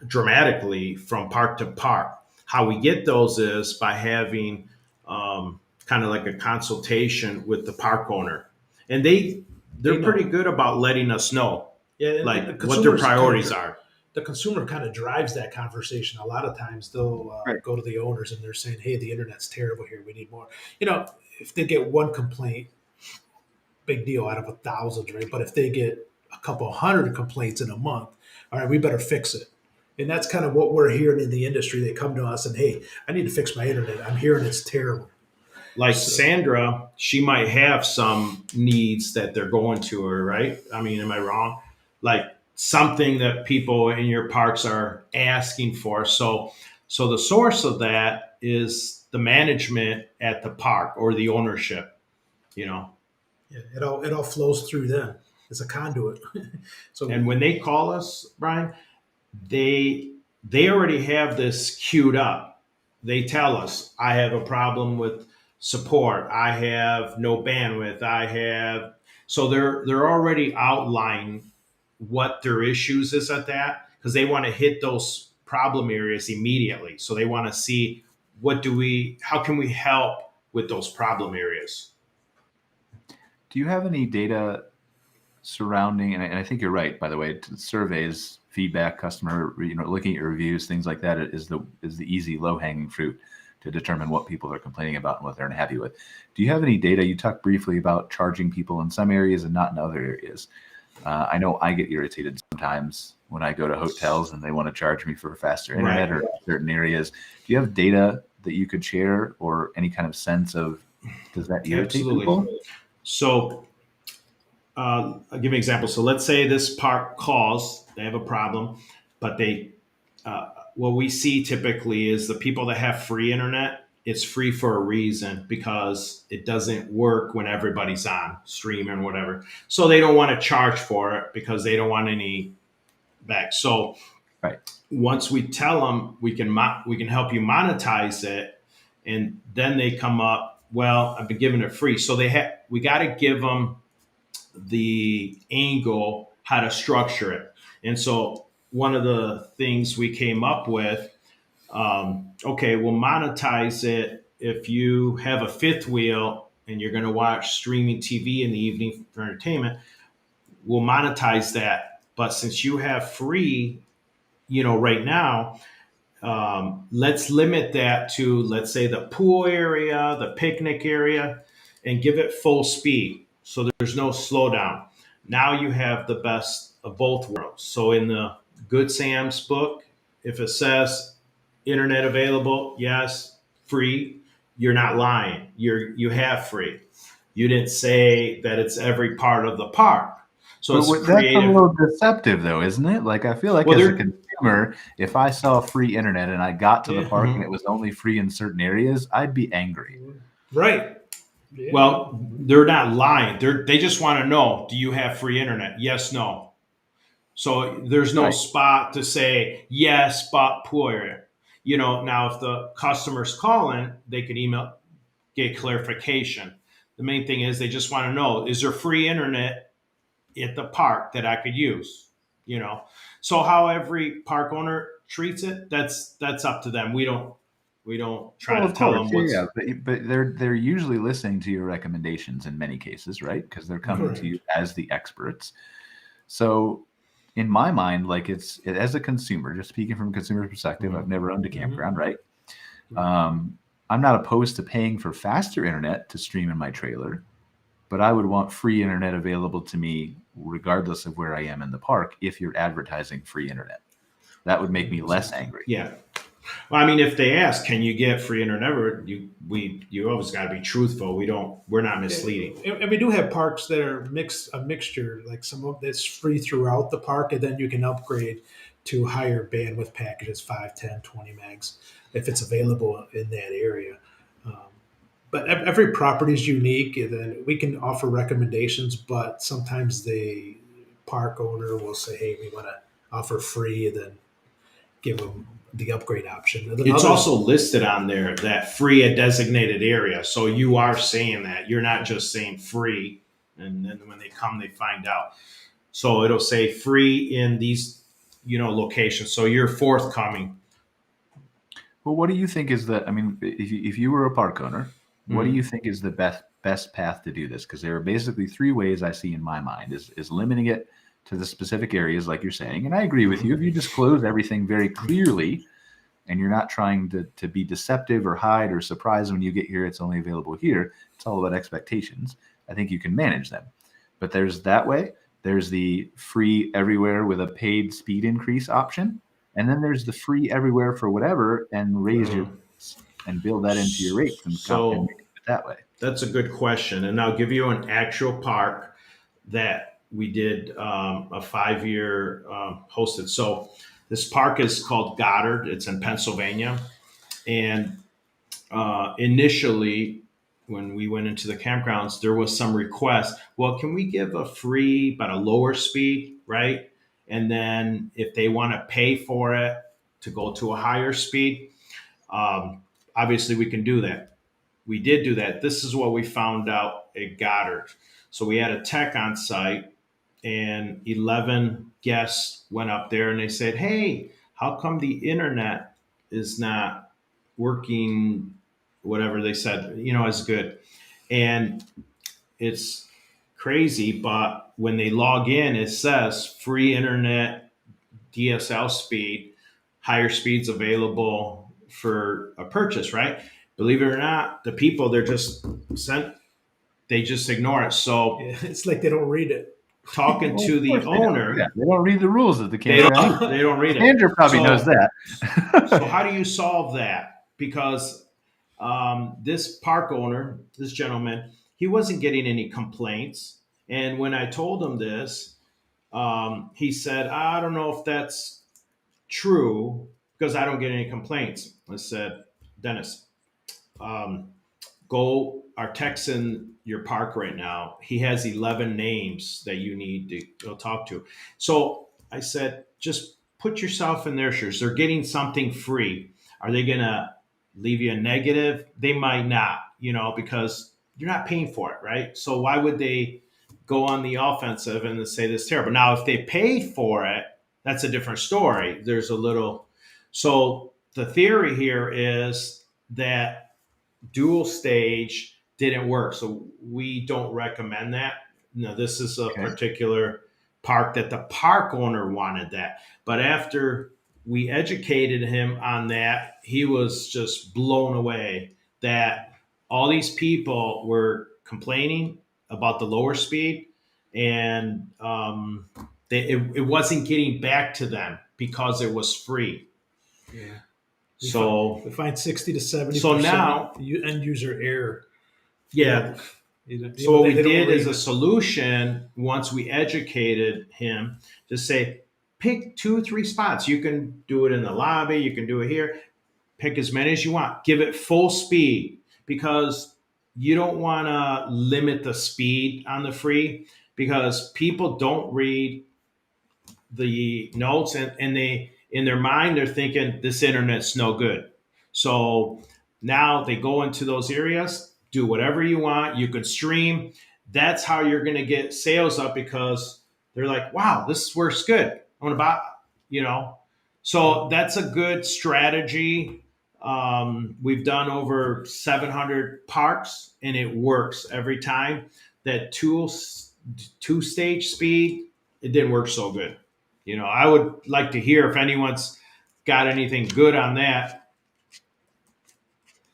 dramatically from park to park. How we get those is by having kind of like a consultation with the park owner, and they're pretty good about letting us know like what their priorities are.
The consumer kind of drives that conversation. A lot of times they'll go to the owners and they're saying, hey, the internet's terrible here, we need more. If they get one complaint, big deal out of 1,000, right? But if they get a couple hundred complaints in a month, all right, we better fix it. And that's kind of what we're hearing in the industry. They come to us and, hey, I need to fix my internet. I'm hearing it's terrible.
Like Sandra, she might have some needs that they're going to her, right? I mean, am I wrong? Like something that people in your parks are asking for. So the source of that is the management at the park or the ownership, Yeah,
it all flows through them. It's a conduit.
And when they call us, Brian, they already have this queued up. They tell us, I have a problem with support. I have no bandwidth. So they're already outlining what their issues is at that, because they want to hit those problem areas immediately. So they want to see how can we help with those problem areas.
Do you have any data surrounding, and I think you're right, by the way, surveys, feedback, customer, looking at your reviews, things like that is the easy low-hanging fruit to determine what people are complaining about and what they're unhappy with. Do you have any data? You talked briefly about charging people in some areas and not in other areas. I know I get irritated sometimes when I go to hotels and they want to charge me for faster internet or certain areas. Do you have data that you could share, or any kind of sense of, does that irritate people?
So I'll give you an example. So let's say this park calls, they have a problem, but what we see typically is the people that have free internet, it's free for a reason, because it doesn't work when everybody's on stream and whatever. So they don't want to charge for it because they don't want any back. So
Right.
Once we tell them we can help you monetize it, and then they come up, well, I've been giving it free. So we got to give them the angle how to structure it. And so one of the things we came up with, okay, we'll monetize it if you have a fifth wheel and you're going to watch streaming TV in the evening for entertainment. We'll monetize that. But since you have free, right now, let's limit that to, let's say, the pool area, the picnic area, and give it full speed. So there's no slowdown. Now you have the best of both worlds. So in the Good Sam's book, if it says internet available, yes, free, you're not lying. You have free. You didn't say that it's every part of the park. So it's
that's
creative.
a little deceptive, though, isn't it? Like, I feel like as a consumer, if I saw free internet and I got to the park and it was only free in certain areas, I'd be angry.
Right.
Yeah. Well, they're not lying. They just want to know, do you have free internet? Yes, no. So there's no spot to say yes, but pool area. Now if the customer's calling, they can email, get clarification. The main thing is they just want to know, is there free internet at the park that I could use? So how every park owner treats it, that's up to them. We don't try to tell them what's...
Yeah, but they're usually listening to your recommendations in many cases, right? Because they're coming to you as the experts. So in my mind, like as a consumer, just speaking from a consumer perspective, I've never owned a campground, right? I'm not opposed to paying for faster internet to stream in my trailer, but I would want free internet available to me regardless of where I am in the park if you're advertising free internet. That would make me less angry.
Yeah. Well, I mean, if they ask, can you get free internet? You always got to be truthful. We're not misleading.
And we do have parks that are a mixture, like some of that's free throughout the park, and then you can upgrade to higher bandwidth packages, 5, 10, 20 megs, if it's available in that area. But every property is unique, and then we can offer recommendations, but sometimes the park owner will say, hey, we want to offer free, and then give them the upgrade option.
It's also listed on there that free a designated area. So you are saying that. You're not just saying free, and then when they come, they find out. So it'll say free in these, locations. So you're forthcoming.
Well, what do you think is if you were a park owner, what do you think is the best path to do this? Because there are basically three ways I see in my mind is limiting it to the specific areas like you're saying. And I agree with you. If you disclose everything very clearly and you're not trying to be deceptive or hide or surprise when you get here, it's only available here. It's all about expectations. I think you can manage them. But there's that way. There's the free everywhere with a paid speed increase option. And then there's the free everywhere for whatever and raise your and build that into your rates and make it that way.
That's a good question. And I'll give you an actual park that we did a 5-year hosted. So this park is called Goddard. It's in Pennsylvania. And initially, when we went into the campgrounds, there was some request. Well, can we give a free but a lower speed, right? And then if they want to pay for it to go to a higher speed, obviously we can do that. We did do that. This is what we found out at Goddard. So we had a tech on site and 11 guests went up there and they said, hey, how come the internet is not working, whatever they said, as good? And it's crazy, but when they log in, it says free internet, DSL speed, higher speeds available for a purchase, right? Believe it or not, the people they just ignore it. So
it's like they don't read it.
Talking to the owner,
they don't read the rules of the campground.
They don't read it.
Andrew probably knows that.
So how do you solve that? Because this park owner, this gentleman, he wasn't getting any complaints. And when I told him this, he said, I don't know if that's true because I don't get any complaints. I said, Dennis, go, our tech's in your park right now. He has 11 names that you need to go talk to. So I said, just put yourself in their shoes. They're getting something free. Are they going to leave you a negative? They might not, because you're not paying for it, right? So why would they go on the offensive and say this is terrible? Now, if they paid for it, that's a different story. So the theory here is that dual stage didn't work. So we don't recommend that. No, this is a particular park that the park owner wanted that. But after we educated him on that, he was just blown away that all these people were complaining about the lower speed, and it wasn't getting back to them because it was free.
Yeah. We find 60 to 70%
so now
end user error.
Yeah. So what we did as a solution, once we educated him, to say, pick 2 or 3 spots. You can do it in the lobby. You can do it here. Pick as many as you want. Give it full speed, because you don't want to limit the speed on the free, because people don't read the notes, and they, in their mind, they're thinking this internet's no good. So now they go into those areas, do whatever you want. You can stream. That's how you're going to get sales up, because they're like, wow, this works good. I want to buy, So that's a good strategy. We've done over 700 parks, and it works every time. That two-stage speed, it didn't work so good. I would like to hear if anyone's got anything good on that.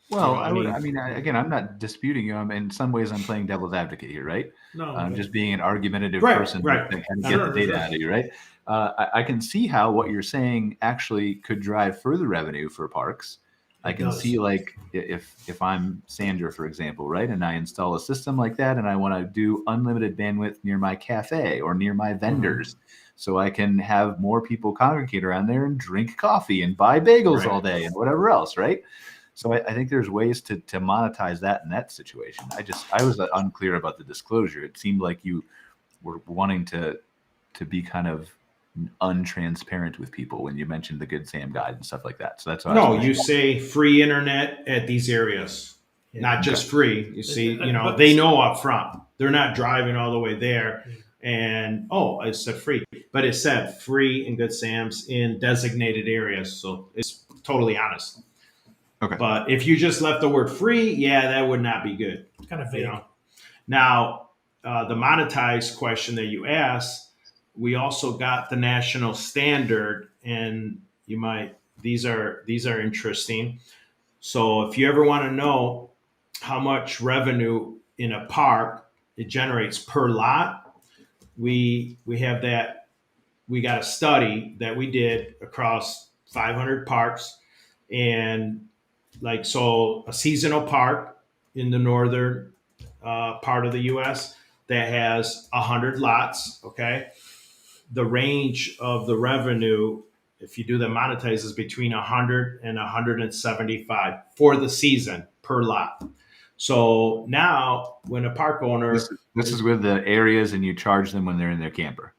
Well, again, I'm not disputing you. In some ways, I'm playing devil's advocate here, right?
No,
I'm just being an argumentative person that can get the data out of you, right? I can see how what you're saying actually could drive further revenue for parks. I can see, like, if I'm Sandra, for example, right, and I install a system like that, and I want to do unlimited bandwidth near my cafe or near my vendors, so I can have more people congregate around there and drink coffee and buy bagels all day and whatever else, right? So I think there's ways to monetize that in that situation. I was unclear about the disclosure. It seemed like you were wanting to be kind of untransparent with people when you mentioned the Good Sam guide and stuff like that. So that's why.
No, you say free internet at these areas, not just free. You see, they know up front. They're not driving all the way there. And it said free, but it said free in Good Sam's in designated areas. So it's totally honest.
Okay.
But if you just left the word free, that would not be good.
It's kind of vague.
Now, the monetized question that you asked, we also got the national standard, and these are interesting. So if you ever want to know how much revenue in a park it generates per lot, we have that. We got a study that we did across 500 parks, and a seasonal park in the northern part of the U.S. that has 100 lots. Okay, the range of the revenue, if you do the monetize, is between 100 and 175 for the season per lot. So now, when a park owner,
this is with the areas, and you charge them when they're in their camper.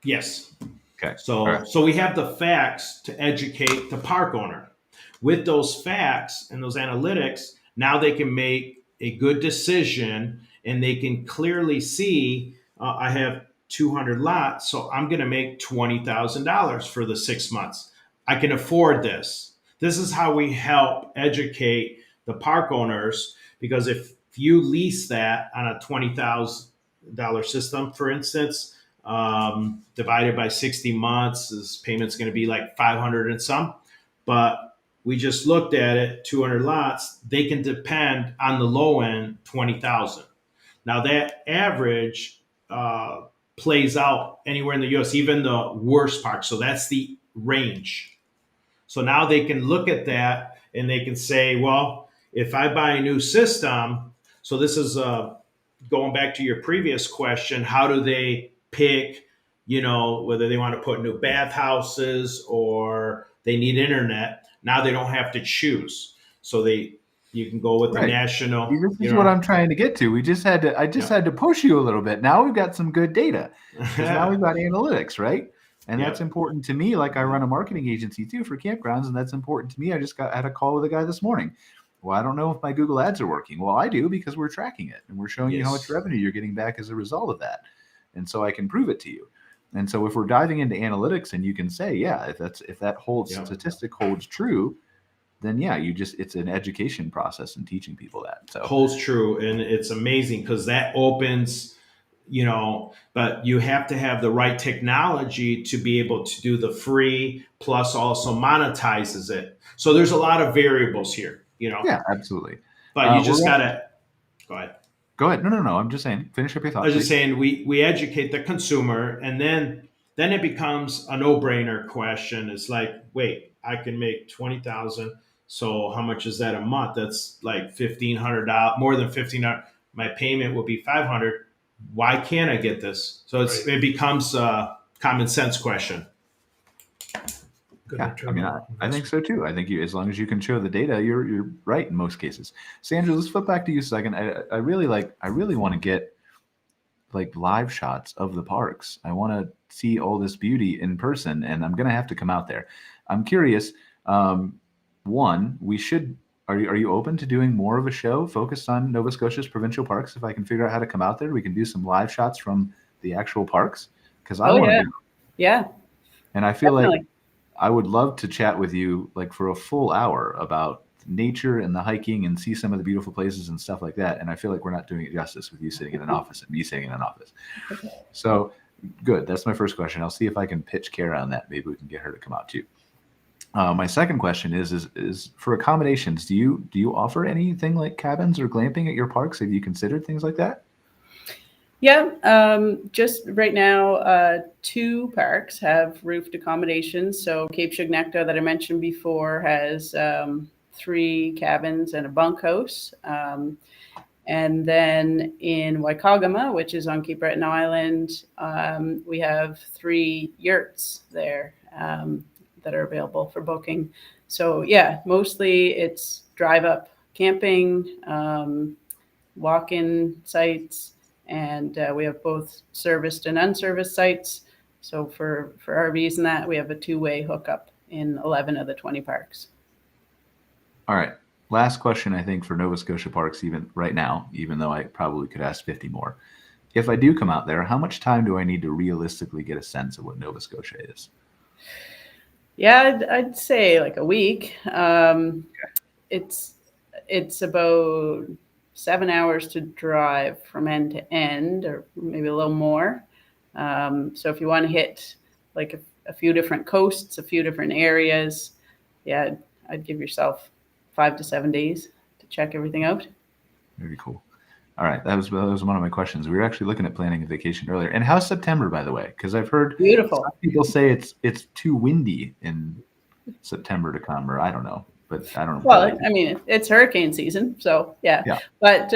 Yes.
Okay.
So we have the facts to educate the park owner. With those facts and those analytics, now they can make a good decision, and they can clearly see, I have 200 lots, so I'm going to make $20,000 for the 6 months. I can afford this. This is how we help educate the park owners, because if you lease that on a $20,000 system, for instance, divided by 60 months, this payment's going to be like 500 and some. But we just looked at it, 200 lots, they can depend on the low end, 20,000. Now that average plays out anywhere in the U.S., even the worst parts. So that's the range. So now they can look at that, and they can say, well, if I buy a new system, so this is going back to your previous question, how do they pick, whether they want to put new bathhouses or they need internet? Now they don't have to choose. So you can go with the national.
This is what I'm trying to get to. I just had to push you a little bit. Now we've got some good data. Now we've got analytics, right? And that's important to me. Like I run a marketing agency too for campgrounds, and that's important to me. I had a call with a guy this morning. Well, I don't know if my Google ads are working. Well, I do, because we're tracking it and we're showing you how much revenue you're getting back as a result of that. And so I can prove it to you. And so if we're diving into analytics and you can say, yeah, if that statistic holds true, then yeah, it's an education process and teaching people that. So
holds true. And it's amazing because that opens, but you have to have the right technology to be able to do the free plus also monetizes it. So there's a lot of variables here,
Yeah, absolutely.
But you just gotta go ahead.
Go ahead. No. I'm just saying, finish up your thoughts.
I was just saying we educate the consumer, and then it becomes a no-brainer question. It's like, wait, I can make $20,000. So how much is that a month? That's like $1,500, more than $1,500. My payment will be $500. Why can't I get this? So it becomes a common sense question.
Yeah, I mean, I think so too. I think as long as you can show the data, you're right in most cases. Sandra, let's flip back to you a second. I really want to get like live shots of the parks. I want to see all this beauty in person, and I'm gonna have to come out there. I'm curious. One, are you open to doing more of a show focused on Nova Scotia's provincial parks? If I can figure out how to come out there, we can do some live shots from the actual parks, because I want to do.
Yeah.
And I feel like I would love to chat with you like for a full hour about nature and the hiking and see some of the beautiful places and stuff like that. And I feel like we're not doing it justice with you sitting in an office and me sitting in an office. So good. That's my first question. I'll see if I can pitch Cara on that. Maybe we can get her to come out too. My second question is for accommodations. Do you offer anything like cabins or glamping at your parks? Have you considered things like that?
Yeah, just right now, 2 parks have roofed accommodations. So Cape Chignecto that I mentioned before has 3 cabins and a bunkhouse. And then in Waikagama, which is on Cape Breton Island, we have 3 yurts there that are available for booking. So yeah, mostly it's drive up camping, walk-in sites, and we have both serviced and unserviced sites. So for RVs and that, we have a 2-way hookup in 11 of the 20 parks.
All right. Last question, I think, for Nova Scotia parks, even right now, even though I probably could ask 50 more. If I do come out there, how much time do I need to realistically get a sense of what Nova Scotia is?
Yeah, I'd say like a week. It's about 7 hours to drive from end to end, or maybe a little more. So if you want to hit like a few different coasts, a few different areas, yeah, I'd give yourself 5 to 7 days to check everything out.
Very cool. All right, that was one of my questions. We were actually looking at planning a vacation earlier. And how's September, by the way? Because I've heard
beautiful.
Some people say it's too windy in September to come, or I don't know. But I don't know.
Well, I mean, it's hurricane season, so yeah. But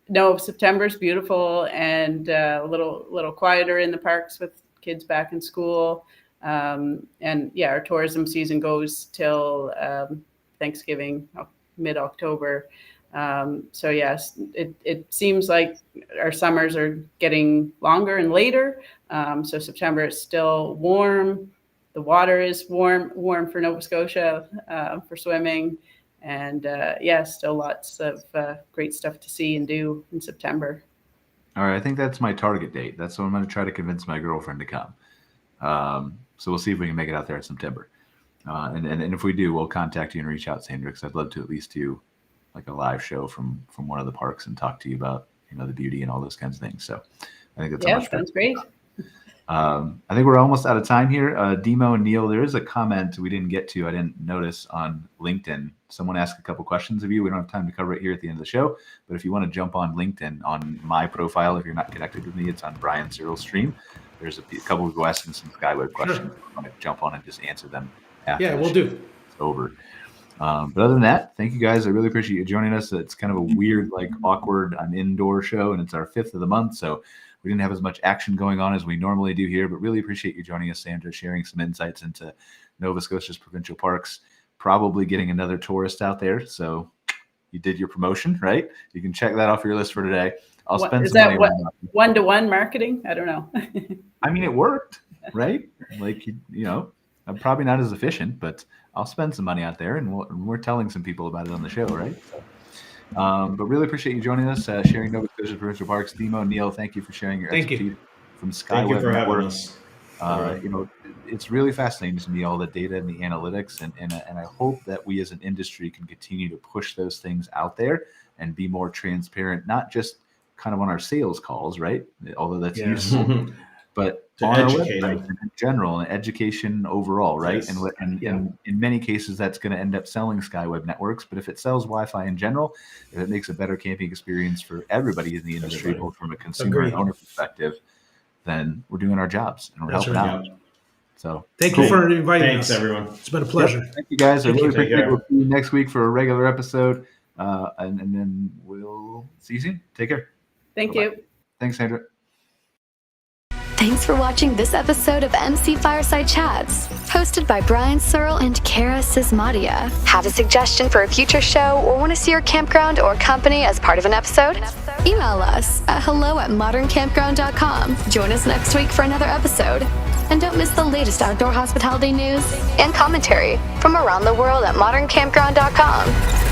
no, September's beautiful and a little quieter in the parks with kids back in school. And yeah, our tourism season goes till Thanksgiving, mid-October. So yes, it seems like our summers are getting longer and later. So September is still warm. The water is warm for Nova Scotia for swimming. And still lots of great stuff to see and do in September.
All right, I think that's my target date. That's what I'm going to try to convince my girlfriend to come. So we'll see if we can make it out there in September. And if we do, we'll contact you and reach out, Sandra, because I'd love to at least do like a live show from one of the parks and talk to you about the beauty and all those kinds of things. So I think that's
sounds great.
I think we're almost out of time here. Demo and Neil, there is a comment we didn't get to. I didn't notice on LinkedIn. Someone asked a couple questions of you. We don't have time to cover it here at the end of the show, but if you want to jump on LinkedIn on my profile, if you're not connected with me, it's on Brian Searl's stream. There's a couple of people asking some SkyWeb questions. I want to jump on and just answer them after.
Yeah, we'll do.
It's over. But other than that, thank you guys. I really appreciate you joining us. It's kind of a weird, awkward, indoor show, and it's our 5th of the month, so we didn't have as much action going on as we normally do here, but really appreciate you joining us, Sandra, sharing some insights into Nova Scotia's provincial parks, probably getting another tourist out there. So you did your promotion, right? You can check that off your list for today. I'll spend
Is
some money
that what
on that.
one-to-one marketing? I don't know.
I mean, it worked, right? Like, I'm probably not as efficient, but I'll spend some money out there, and we're telling some people about it on the show, right? But really appreciate you joining us, sharing Nova Scotia Provincial Parks. Demo, Neil, thank you for sharing your expertise from SkyWeb
Thank you for
Network.
having us.
It's really fascinating to me, all the data and the analytics, and I hope that we as an industry can continue to push those things out there and be more transparent, not just kind of on our sales calls, right? Although that's useful, but
to
on our
educate
website
them.
in general, and education overall, right?
Yes.
And in many cases, that's going to end up selling SkyWeb networks. But if it sells Wi-Fi in general, if it makes a better camping experience for everybody in the industry, both from a consumer and owner perspective, then we're doing our jobs and we're helping out. So
thank you for inviting us.
Thanks, everyone.
It's been a pleasure.
Yep. Thank you, guys. I really appreciate it.
Care.
We'll see you next week for a regular episode. And then we'll see you soon. Take care.
Thank
Bye-bye.
you.
Thanks, Sandra.
Thanks for watching this episode of MC Fireside Chats, hosted by Brian Searl and Cara Csizmadia. Have a suggestion for a future show or want to see your campground or company as part of an episode? Email us at hello@moderncampground.com. Join us next week for another episode. And don't miss the latest outdoor hospitality news and commentary from around the world at moderncampground.com.